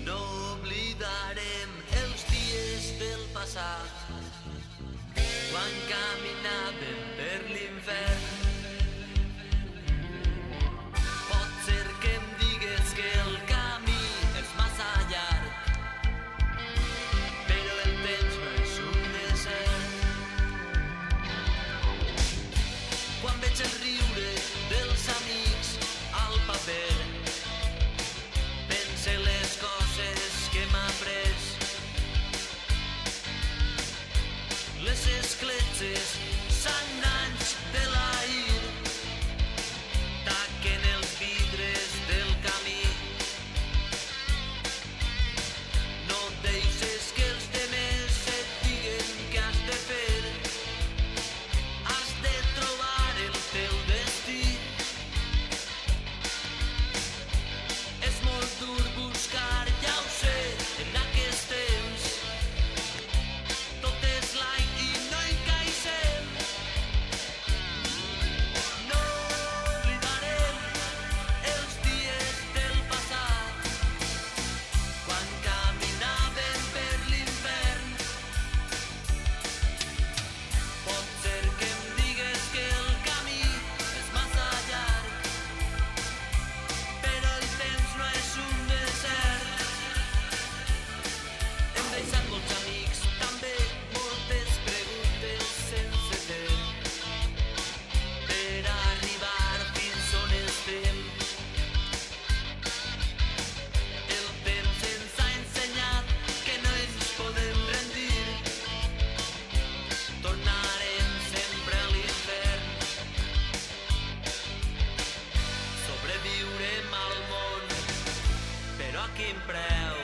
No oblidarem els dies del passat, quan caminàvem per l'infern. Pot ser que em digues que el camí és massa llarg, però el temps no és un desert. Quan veig el riure dels amics al paper, pense les coses que m'ha après. Les escletxes sagnants de l'ahir taquen els vidres del camí. No deixes que els demés et diguen què has de fer. Has de trobar el teu destí. És molt dur buscar, ja ho sé, en aquest temps. Tot és light i no encaixem. No oblidarem els dies del passat, quan caminàvem per l'infern. Pot ser que em digues que el camí és massa llarg, però el temps no és un desert. Hem deixat molts amics, també moltes preguntes sense fer, per arribar fins on estem. El temps ens ha ensenyat que no ens podem rendir. Tornarem sempre a l'infern. Sobreviurem al món, però a quin preu?